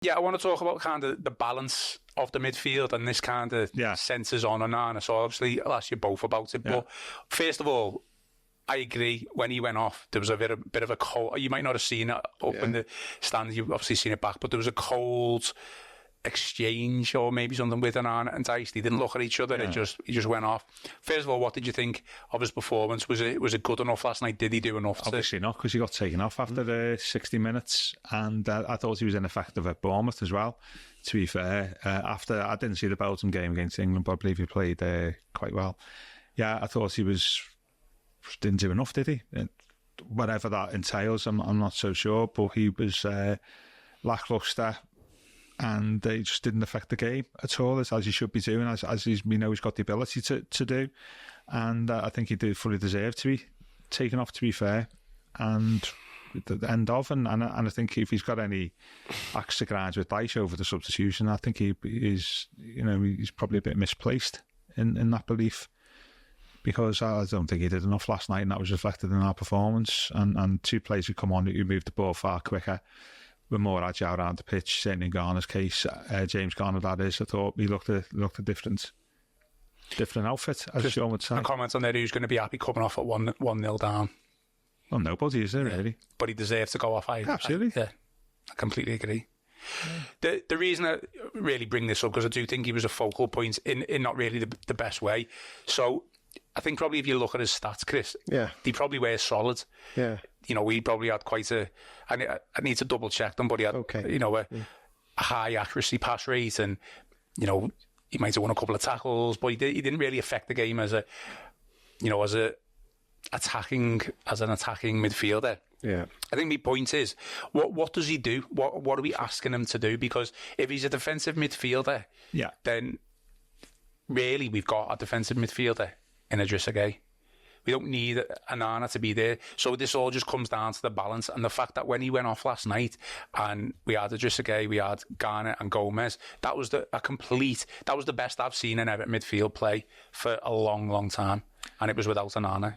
Yeah, I want to talk about kind of the balance of the midfield, and this kind of centres on Onana. So obviously I'll ask you both about it. But first of all, I agree. When he went off, there was a bit of a cold. You might not have seen it up in the stands. You've obviously seen it back, but there was a cold exchange or maybe something with Onana and Dice. They didn't look at each other. He just went off. First of all, what did you think of his performance? Was it good enough last night? Did he do enough? Obviously not, because he got taken off after 60 minutes, and I thought he was ineffective at Bournemouth as well, to be fair. After I didn't see the Belgium game against England, but I believe he played quite well. Yeah, I thought he didn't do enough, did he? Whatever that entails, I'm not so sure, but he was lacklustre, and he just didn't affect the game at all, as he should be doing, as we know he's got the ability to do. And I think he did fully deserve to be taken off, to be fair. And the end of, and I think if he's got any axe to grind with Dyche over the substitution, I think he's probably a bit misplaced in that belief, because I don't think he did enough last night, and that was reflected in our performance. And two players who come on who moved the ball far quicker, were more agile around the pitch. Certainly in Garner's case, James Garner, that is, I thought he looked a different outfit, as Sean would say. A comment on there, who's going to be happy coming off at 1-0 down? Well, nobody is there, really. But he deserves to go off. Absolutely. I completely agree. Yeah. The reason I really bring this up, because I do think he was a focal point in not really the best way. So I think probably if you look at his stats, Chris, he probably wears solid. Yeah. We probably had quite I need to double check them, but he had, a high accuracy pass rate, and, he might have won a couple of tackles, but he didn't really affect the game as an attacking midfielder. Yeah. I think my point is, what does he do? What are we asking him to do? Because if he's a defensive midfielder, then really we've got a defensive midfielder in Idrissa Gueye. We don't need Onana to be there. So this all just comes down to the balance, and the fact that when he went off last night and we had Idrissa Gueye, we had Garner and Gomez, that was the best I've seen in Everton midfield play for a long, long time, and it was without Onana.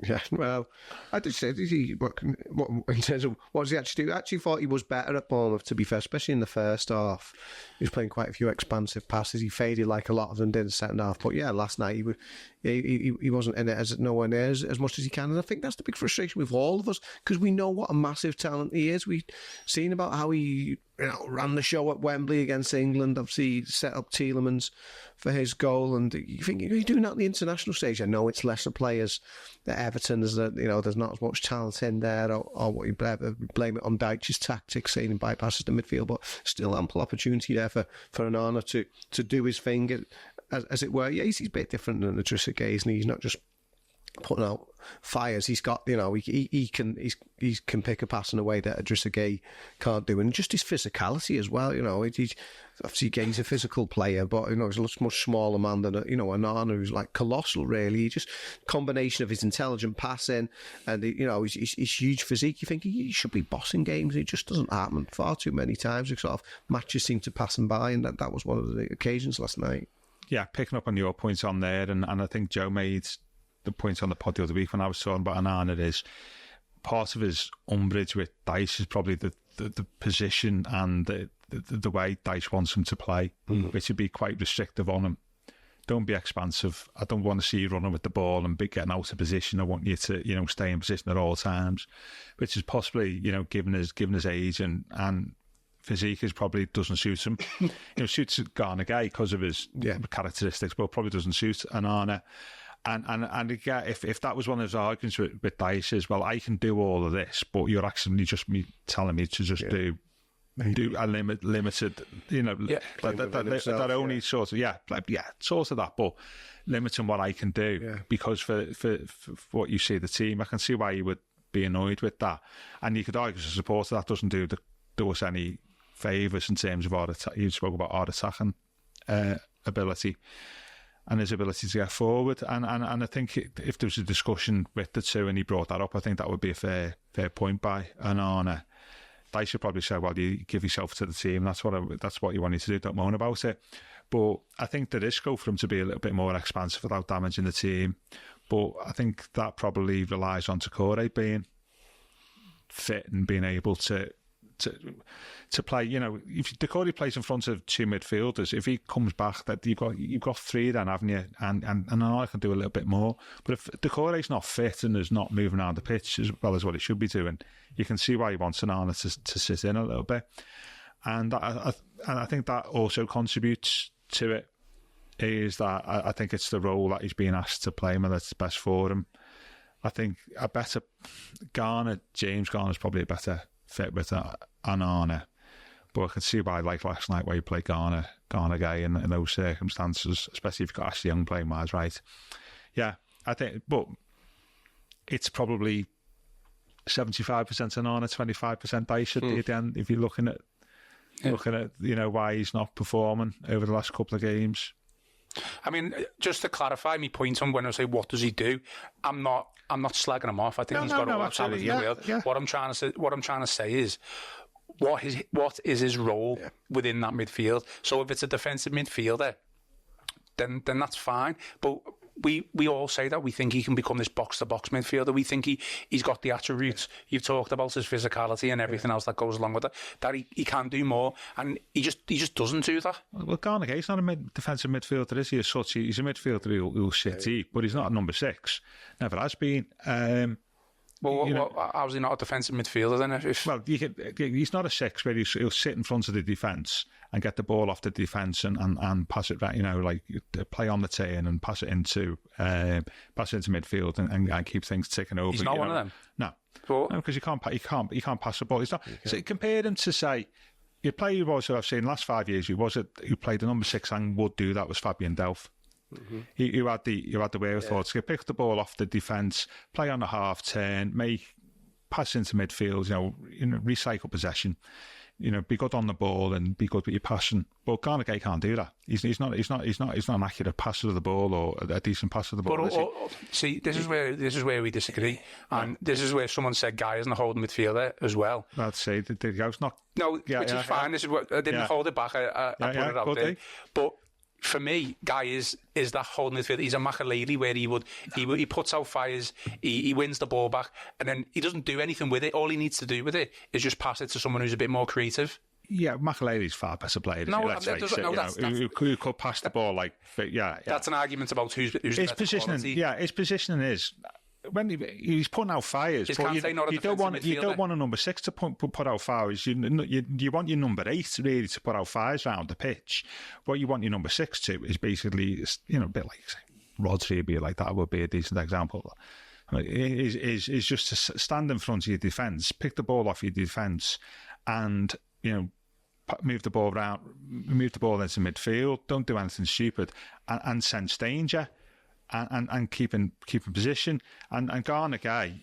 Yeah, well, I did say, what in terms of what does he actually do? I actually thought he was better at Bournemouth, to be fair, especially in the first half. He was playing quite a few expansive passes. He faded like a lot of them did in the second half. But yeah, last night he wasn't in it as nowhere near as much as he can. And I think that's the big frustration with all of us, because we know what a massive talent he is. We've seen about how he ran the show at Wembley against England. Obviously, set up Tielemans for his goal. And you think, you're doing that on the international stage. I know it's lesser players at Everton. There's not as much talent in there, or what you blame it on Dyche's tactics, saying he bypasses the midfield, but still ample opportunity there for Onana to do his thing, as it were. Yeah, he's a bit different than Idrissa Gueye, isn't he? He's not just putting out fires. He's got, he can pick a pass in a way that Idrissa Gueye can't do, and just his physicality as well. He's obviously he's a physical player, but he's a much smaller man than Onana, who's like colossal. Really, just combination of his intelligent passing and his huge physique. You think he should be bossing games. It just doesn't happen far too many times. Sort of matches seem to pass him by, and that was one of the occasions last night. Yeah, picking up on your points on there, and I think Joe made the point on the pod the other week when I was talking about Onana, is part of his umbrage with Dyche is probably the position and the way Dyche wants him to play, which would be quite restrictive on him. Don't be expansive. I don't want to see you running with the ball and getting out of position. I want you to, stay in position at all times, which is possibly, given his age and physique, is probably doesn't suit him. Suits Garner Gueye because of his characteristics, but probably doesn't suit Onana. And again, if that was one of his arguments with Dyche, is, well, I can do all of this, but you're actually just telling me to just do a limited, that only sort of that, but limiting what I can do, because for what you see the team, I can see why you would be annoyed with that. And you could argue as a supporter that doesn't do us any favours in terms of you spoke about our attacking ability and his ability to get forward. And I think if there was a discussion with the two and he brought that up, I think that would be a fair point by Onana. They should probably say, well, you give yourself to the team. That's what you wanted to do. Don't moan about it. But I think there is scope for him to be a little bit more expansive without damaging the team. But I think that probably relies on Takore being fit and being able to to play. If Decore plays in front of two midfielders, if he comes back, that you've got three then, haven't you? And I can do a little bit more. But if Decore's not fit and is not moving around the pitch as well as what he should be doing, you can see why he wants Onana to sit in a little bit. And I think that also contributes to it. Is that I think it's the role that he's being asked to play, and that's best for him. I think a better James Garner's probably a better fit with Onana, but I can see why, like last night, where you play Garner guy in those circumstances, especially if you've got Ashley Young playing wise, right? Yeah, I think, but it's probably 75% Onana, 25% Dice at the end. If you're looking at why he's not performing over the last couple of games. I mean, just to clarify my point on when I say what does he do, I'm not slagging him off. I think he's got all the talent in the world. Yeah. What I'm trying to say is what is his role within that midfield. So if it's a defensive midfielder, then that's fine. But we all say that we think he can become this box-to-box midfielder. We think he's got the attributes. You've talked about his physicality and everything else that goes along with it, that he can do more, and he just doesn't do that. Well, Garner, he's not a defensive midfielder, is he? As such, he's a midfielder who'll sit deep, but he's not a number 6. Never has been. How's he not a defensive midfielder then? He's not a 6, but he'll sit in front of the defence and get the ball off the defence and pass it back. Like play on the turn and pass it into midfield and keep things ticking over. He's not one of them. No, because you can't pass the ball. He's not. So compare him to, say, you play who I've seen in the last 5 years. Who played the number 6 and would do that was Fabian Delph. Mm-hmm. You had the wherewithal to pick the ball off the defence, play on a half turn, pass into midfield, recycle possession, be good on the ball and be good with your passing. But Garner can't do that. He's not an accurate passer of the ball or a decent passer of the ball. But see, this is where we disagree, and this is where someone said Guy isn't a holding midfielder as well. I'd say the guy's not. No, which is fine. This is what I didn't hold it back. I put it out there, but. For me, Guy is that holding midfield. He's a Makelele where he puts out fires, he wins the ball back, and then he doesn't do anything with it. All he needs to do with it is just pass it to someone who's a bit more creative. Yeah, Makelele's far better player. Who could pass the ball That's an argument about who's his positioning. Quality. Yeah, his positioning is. When he's putting out fires, you don't want a number 6 to put out fires. You want your number 8 really to put out fires around the pitch. What you want your number 6 to is basically, a bit like Rodri, be like that would be a decent example. Is just to stand in front of your defence, pick the ball off your defence, and move the ball around, move the ball into midfield. Don't do anything stupid, and sense danger. And keeping position. And Garner guy,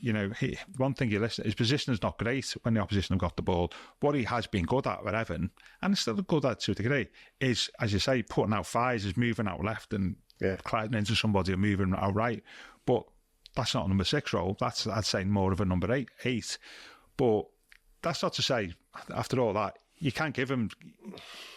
one thing you listen, his position is not great when the opposition have got the ball. What he has been good at with Everton, and still good at to a degree, is, as you say, putting out fires, is moving out left and colliding into somebody or moving out right. But that's not a number 6 role. That's, I'd say, more of a number 8. But that's not to say, after all that, you can't give him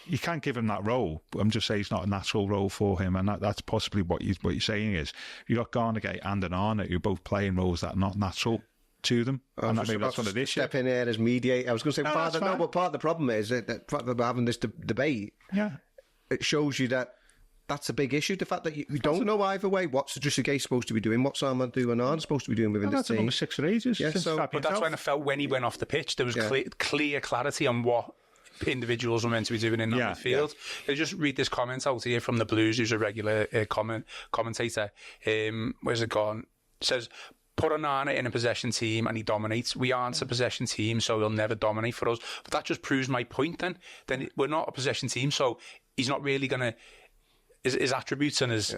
that role. I'm just saying it's not a natural role for him, and that's possibly what you're saying is you've got Garner and Onana who are both playing roles that are not natural to them, and maybe that's one of the issues. Step in here as mediator. I was going to say but part of the problem is that we're having this debate. Yeah, it shows you that that's a big issue. The fact that you don't know either way what's Idrissa supposed to be doing, what's Amadou and Onana supposed to be doing within this team. That's number 6 for ages. Yeah, but that's when I felt when he went off the pitch, there was clear clarity on what individuals were meant to be doing in that midfield. I'll just read this comment out here from the Blues, who's a regular commentator. Where's it gone? It says, put Onana in a possession team and he dominates. We aren't a possession team, so he'll never dominate for us. But that just proves my point then we're not a possession team, so he's not really going to... His attributes and his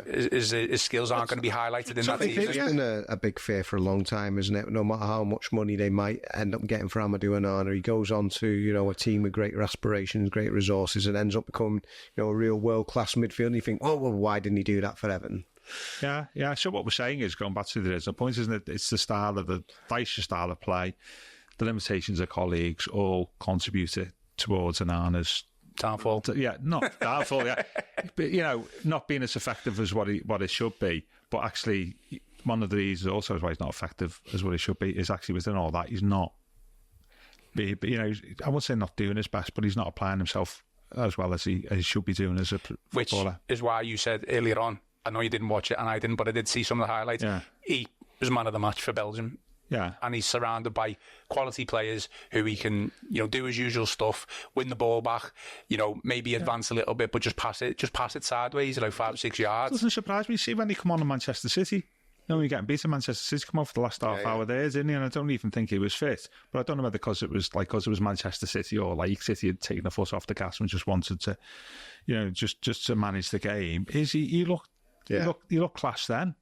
skills aren't going to be highlighted in that team. It's been a big fear for a long time, isn't it? No matter how much money they might end up getting for Amadou and Onana, he goes on to a team with greater aspirations, great resources, and ends up becoming a real world-class midfielder. And you think, well, why didn't he do that for Everton? Yeah. So what we're saying is, going back to the point, isn't it? It's the style of the Dyche style of play, the limitations of colleagues all contributed towards Onana's downfall. Not downfall. But not being as effective as what it should be. But actually, one of the reasons also why he's not effective as what he should be is actually within all that he's not be, but, I won't say not doing his best, but he's not applying himself as well as he should be doing as a footballer. Which is why you said earlier on, I know you didn't watch it and I didn't, but I did see some of the highlights. Yeah. He was man of the match for Belgium. Yeah. And he's surrounded by quality players who he can, do his usual stuff, win the ball back, maybe advance a little bit, but just pass it sideways, 5 or 6 yards. It doesn't surprise me. See when he come on in Manchester City. When getting beaten, Manchester City come on for the last half hour there, didn't he? And I don't even think he was fit. But I don't know whether because it was Manchester City or like City had taken the foot off the gas and just wanted to, just to manage the game. He looked class then,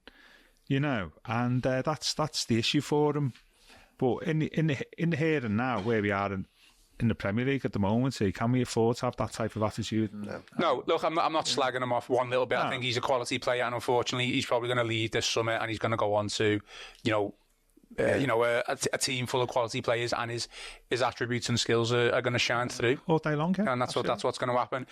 and that's the issue for him. But in the here and now, where we are in the Premier League at the moment, can we afford to have that type of attitude? No, look, I'm not slagging him off one little bit. No. I think he's a quality player, and unfortunately, he's probably going to leave this summer, and he's going to go on to, a team full of quality players, and his attributes and skills are going to shine through all day long. Yeah, and that's what's going to happen.